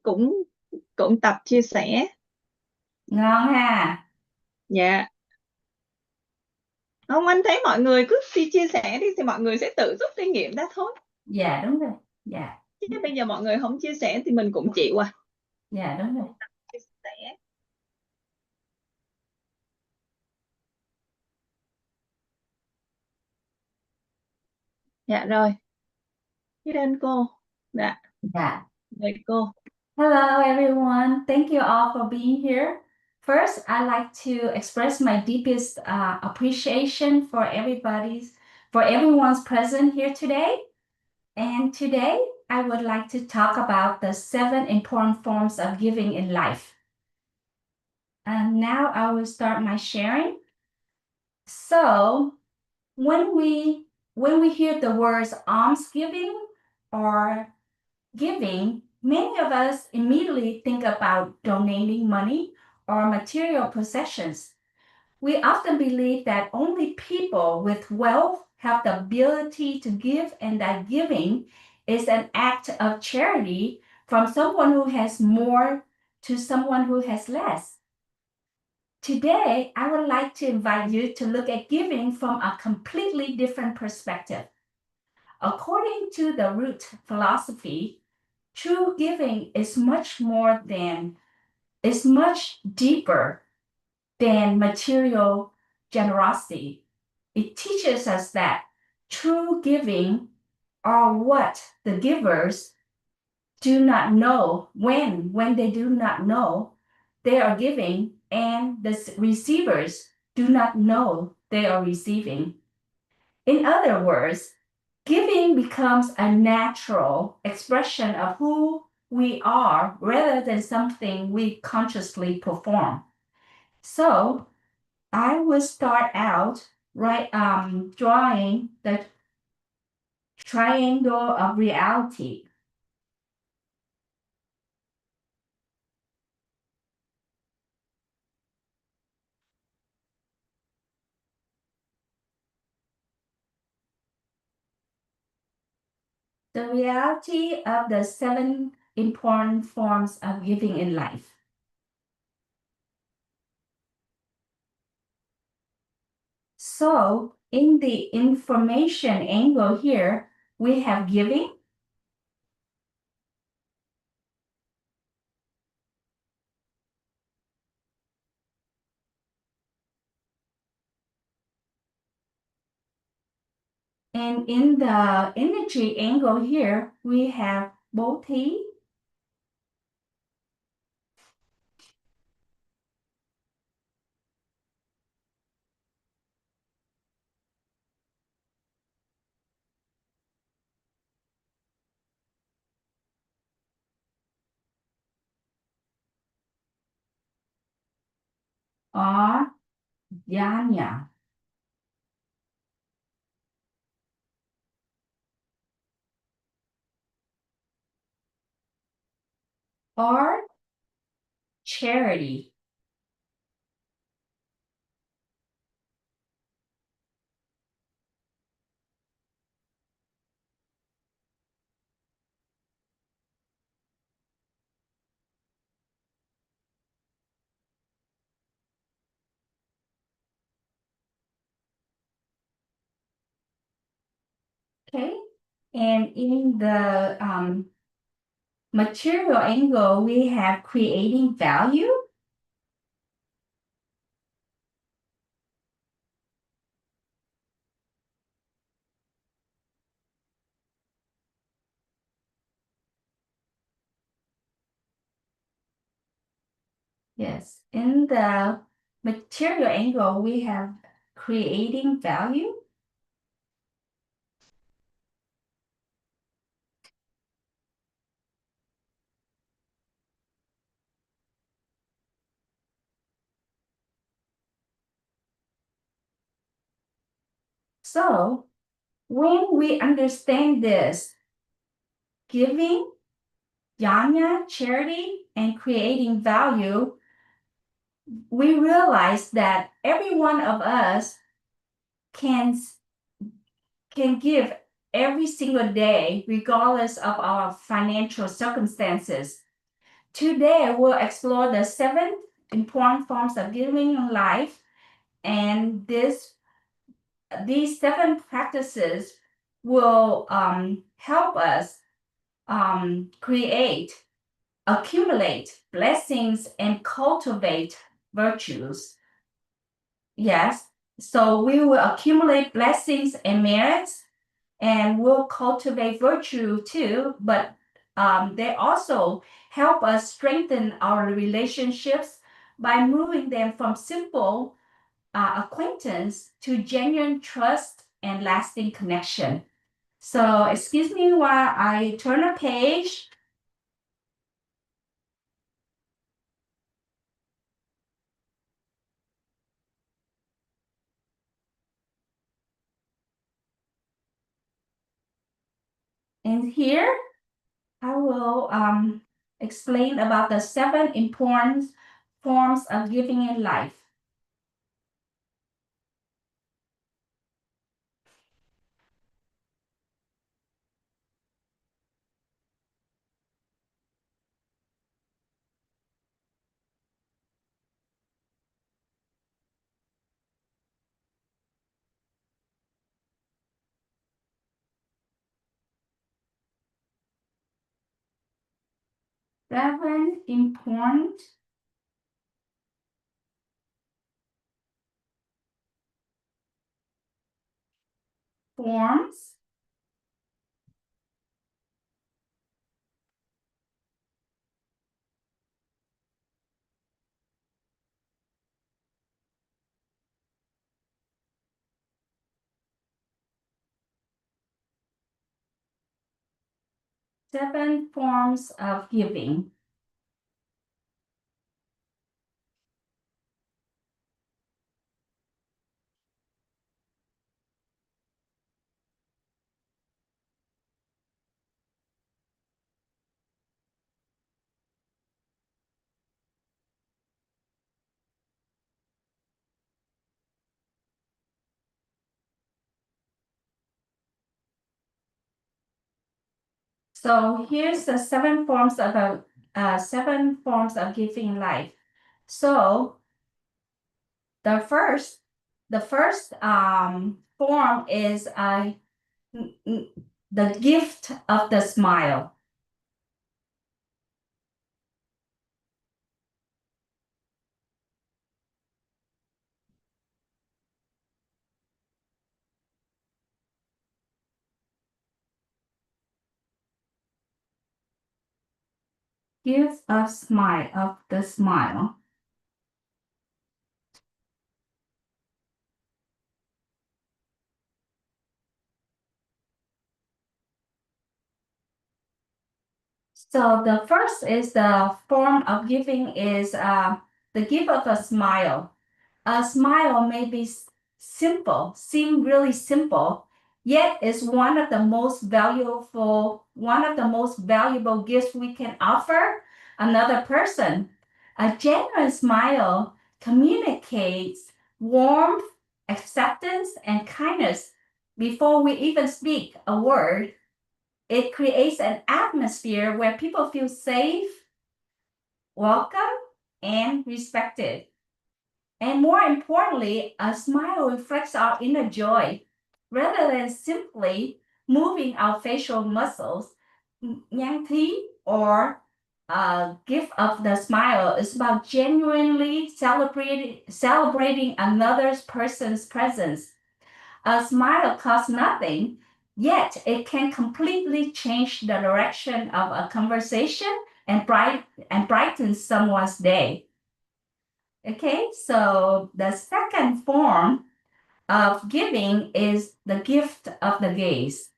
cũng cũng tập chia sẻ. Ngon ha. Dạ. Không, anh thấy mọi người cứ đi chia sẻ đi thì mọi người sẽ tự rút kinh nghiệm ra thôi. Dạ đúng rồi. Dạ. Chứ bây giờ mọi người không chia sẻ thì mình cũng chịu à. Dạ đúng rồi. Chia sẻ. Dạ rồi. Biết ơn cô. Dạ. Dạ. Mời cô. Hello, everyone. Thank you all for being here. First, I'd like to express my deepest appreciation for everyone's present here today. And today, I would like to talk about the 7 important forms of giving in life. And now I will start my sharing. So, when we hear the words almsgiving or giving, many of us immediately think about donating money or material possessions. We often believe that only people with wealth have the ability to give, and that giving is an act of charity from someone who has more to someone who has less. Today, I would like to invite you to look at giving from a completely different perspective. According to the root philosophy, true giving is much deeper than material generosity. It teaches us that true giving are what the givers do not know when they do not know they are giving, and the receivers do not know they are receiving. In other words, giving becomes a natural expression of who we are rather than something we consciously perform. So I will start out drawing the triangle of reality. The reality of the 7 important forms of giving in life. So in the information angle here, we have giving, and in the energy angle here, we have bodhi, or jnana, or charity. Okay, and in the material angle, we have creating value. Yes, in the material angle, we have creating value. So when we understand this, giving, jnana, charity, and creating value, we realize that every one of us can give every single day, regardless of our financial circumstances. Today, we'll explore the 7 important forms of giving in life, and these 7 practices will help us create, accumulate blessings, and cultivate virtues. Yes, so we will accumulate blessings and merits, and we'll cultivate virtue too, but they also help us strengthen our relationships by moving them from simple acquaintance to genuine trust and lasting connection. So excuse me while I turn a page. And here I will explain about the 7 important forms of giving in life. Seven important forms of giving. So here's the 7 forms of 7 forms of giving life. So the first form is the gift of the smile. Gift of the smile. So the first is the form of giving is the gift of a smile. A smile may be simple, seem really simple, yet is one of the most valuable gifts we can offer another person. A genuine smile communicates warmth, acceptance, and kindness before we even speak a word. It creates an atmosphere where people feel safe, welcome, and respected. And more importantly, a smile reflects our inner joy. Rather than simply moving our facial muscles, Nhang Thi or gift of the smile is about genuinely celebrating another person's presence. A smile costs nothing, yet it can completely change the direction of a conversation and brighten someone's day. Okay, so the second form of giving is the gift of the gaze.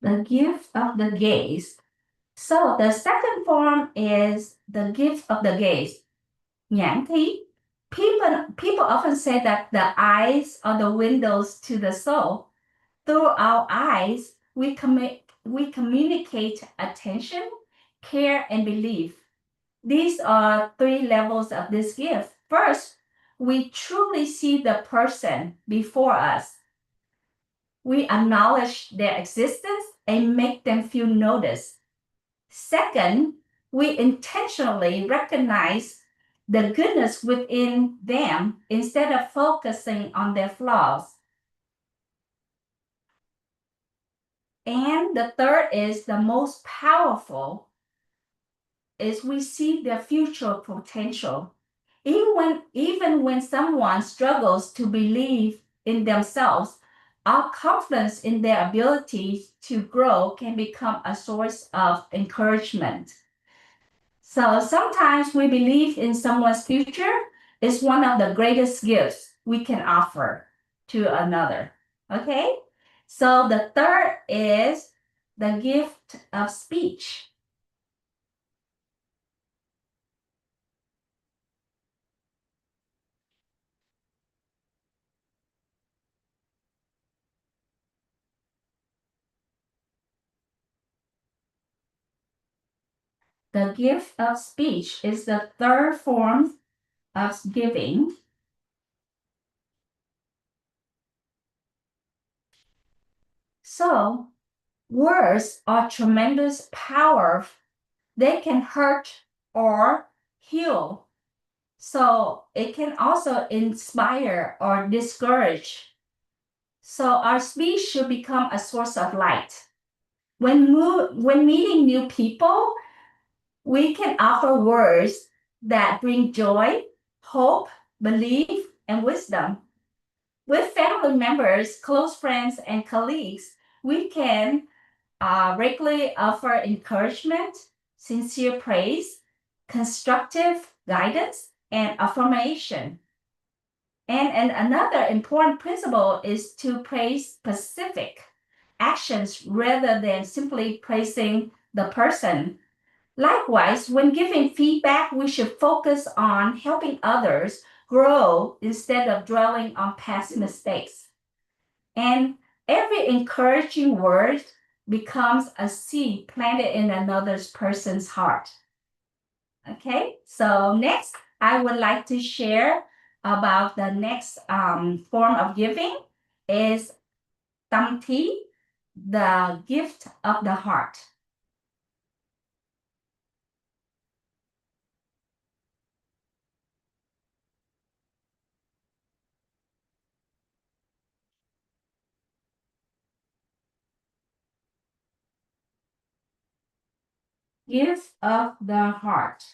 The gift of the gaze. So the second form is the gift of the gaze. Nhãn Thi. People often say that the eyes are the windows to the soul. Through our eyes, we communicate attention, care, and belief. These are three levels of this gift. First, we truly see the person before us. We acknowledge their existence and make them feel noticed. Second, we intentionally recognize the goodness within them instead of focusing on their flaws. And the third is the most powerful, is we see their future potential. Even when someone struggles to believe in themselves, our confidence in their ability to grow can become a source of encouragement. So sometimes we believe in someone's future is one of the greatest gifts we can offer to another. Okay? So the third is the gift of speech. The gift of speech is the third form of giving. So words are tremendous power. They can hurt or heal. So it can also inspire or discourage. So our speech should become a source of light. When meeting new people, we can offer words that bring joy, hope, belief, and wisdom. With family members, close friends, and colleagues, we can regularly offer encouragement, sincere praise, constructive guidance, and affirmation. And another important principle is to praise specific actions rather than simply praising the person. Likewise, when giving feedback, we should focus on helping others grow instead of dwelling on past mistakes. And every encouraging word becomes a seed planted in another person's heart. Okay, so next, I would like to share about the next form of giving is tamti, the gift of the heart. Gift of the heart.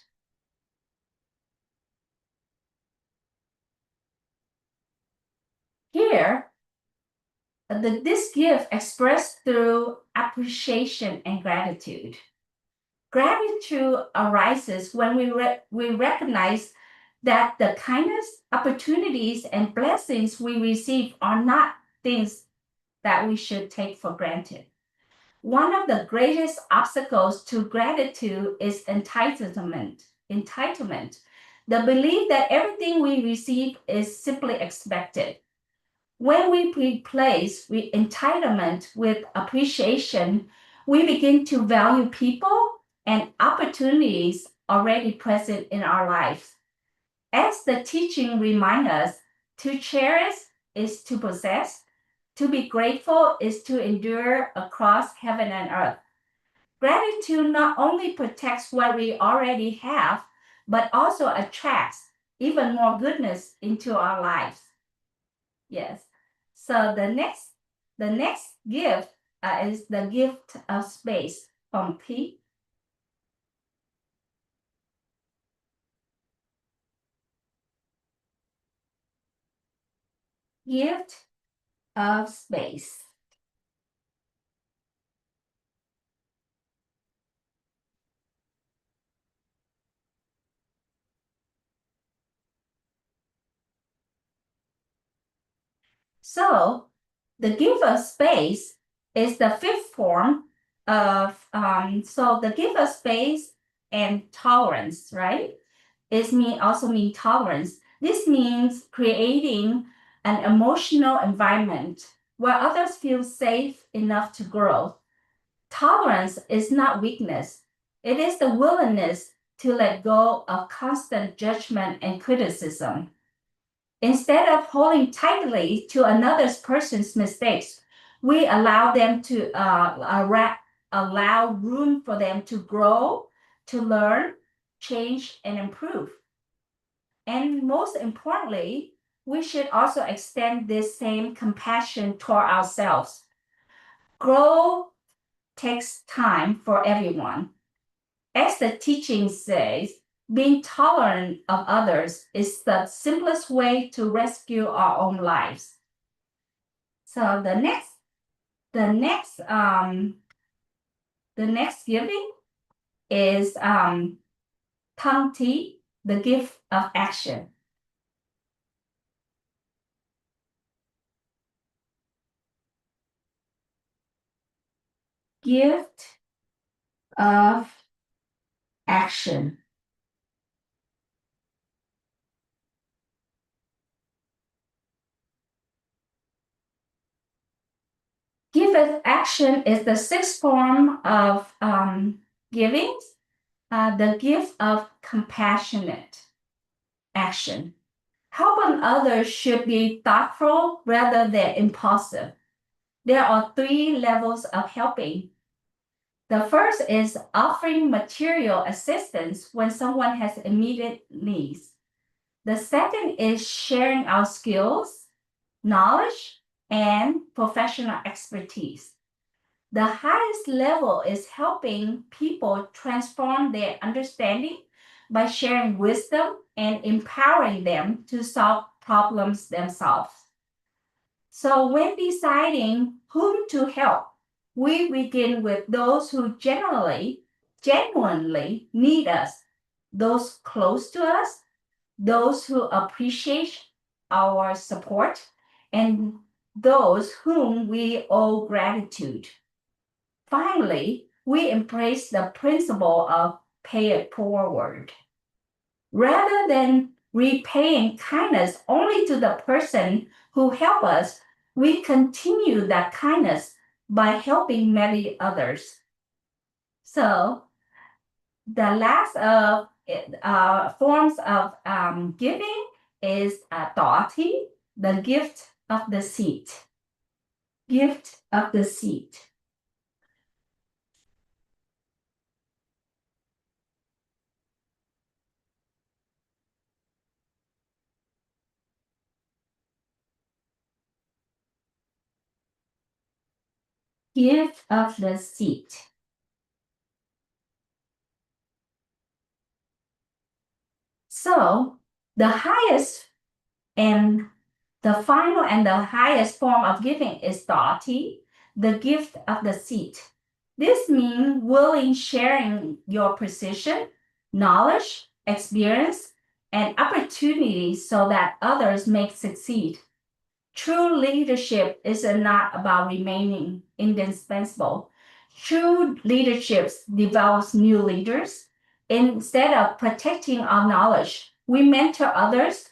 Here, this gift expressed through appreciation and gratitude. Gratitude arises when we recognize that the kindness, opportunities, and blessings we receive are not things that we should take for granted. One of the greatest obstacles to gratitude is entitlement. Entitlement, the belief that everything we receive is simply expected. When we replace entitlement with appreciation, we begin to value people and opportunities already present in our lives. As the teaching reminds us, to cherish is to possess, to be grateful is to endure across heaven and earth. Gratitude not only protects what we already have, but also attracts even more goodness into our lives. Yes. So the next gift is the gift of space from P. Gift of space. So the gift of space is the fifth form of so the gift of space and tolerance, right? Also mean tolerance. This means creating an emotional environment where others feel safe enough to grow. Tolerance is not weakness. It is the willingness to let go of constant judgment and criticism. Instead of holding tightly to another person's mistakes, we allow them to allow room for them to grow, to learn, change, and improve. And most importantly, we should also extend this same compassion toward ourselves. Growth takes time for everyone. As the teaching says, being tolerant of others is the simplest way to rescue our own lives. So the next giving is tongue tea, the gift of action. Gift of action. Gift of action is the sixth form of giving, the gift of compassionate action. Helping others should be thoughtful rather than impulsive. There are 3 levels of helping. The first is offering material assistance when someone has immediate needs. The second is sharing our skills, knowledge, and professional expertise. The highest level is helping people transform their understanding by sharing wisdom and empowering them to solve problems themselves. So when deciding whom to help, we begin with those who genuinely need us, those close to us, those who appreciate our support, and those whom we owe gratitude. Finally, we embrace the principle of pay it forward. Rather than repaying kindness only to the person who helped us, we continue that kindness by helping many others. So the last of forms of giving is doti, the gift of the seat. Gift of the seat. Gift of the seat. So the highest and the final and the highest form of giving is doti, the gift of the seat. This means willing sharing your position, knowledge, experience, and opportunities so that others may succeed. True leadership is not about remaining indispensable. True leadership develops new leaders. Instead of protecting our knowledge, we mentor others,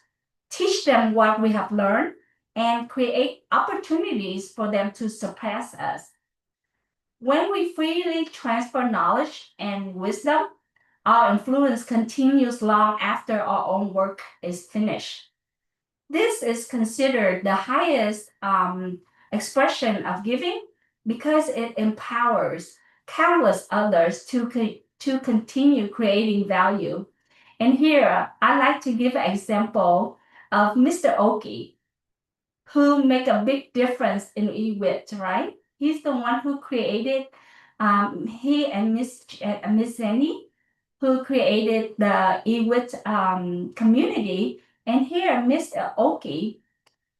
teach them what we have learned, and create opportunities for them to surpass us. When we freely transfer knowledge and wisdom, our influence continues long after our own work is finished. This is considered the highest expression of giving because it empowers countless others to continue creating value. And here, I'd like to give an example of Mr. Oki, who make a big difference in Ewit, right? He's the one who created, he and Miss Zenny, who created the Ewit community. And here, Mr. Oki,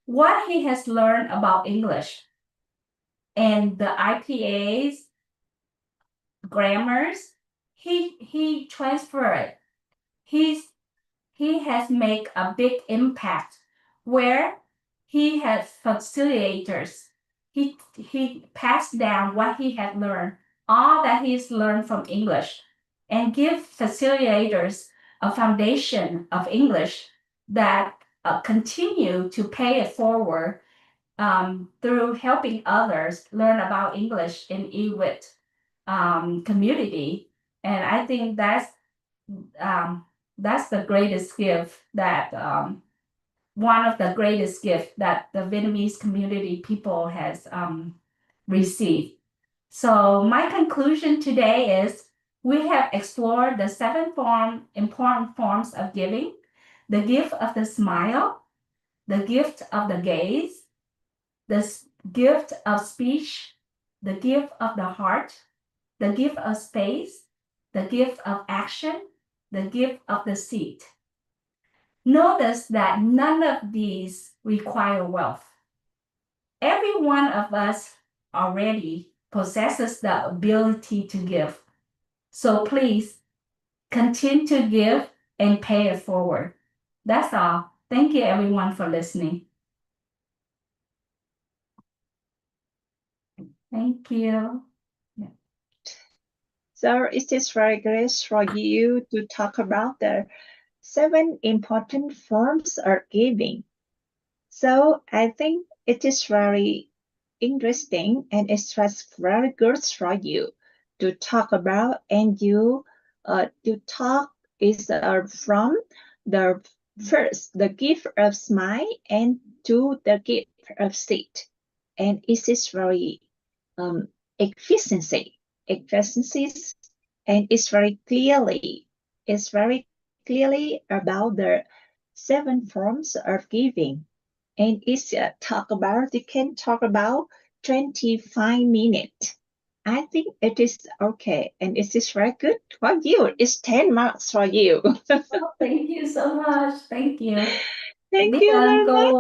what he has learned about English and the IPAs, grammars, he transferred. He has made a big impact where he has facilitators. He passed down what he had learned, all that he's learned from English, and give facilitators a foundation of English that continue to pay it forward through helping others learn about English in Ewit community. And I think that's the greatest gift that one of the greatest gifts that the Vietnamese community people has received. So my conclusion today is we have explored the important forms of giving: the gift of the smile, the gift of the gaze, the gift of speech, the gift of the heart, the gift of space, the gift of action, the gift of the seat. Notice that none of these require wealth. Every one of us already possesses the ability to give. So please continue to give and pay it forward. That's all. Thank you everyone for listening. Thank you. So it is very great for you to talk about the 7 important forms of giving. So I think it is very interesting and it was very good for you to talk about, and you to talk is from the first the gift of smile and to the gift of seat, and it is very um, efficiencies, and it's very clearly about the 7 forms of giving, and it's you can talk about 25 minutes. I think it is okay, and it is very good for you. It's 10 marks for you. Thank you so much. Thank you. Thank Biết you ơn very much. cô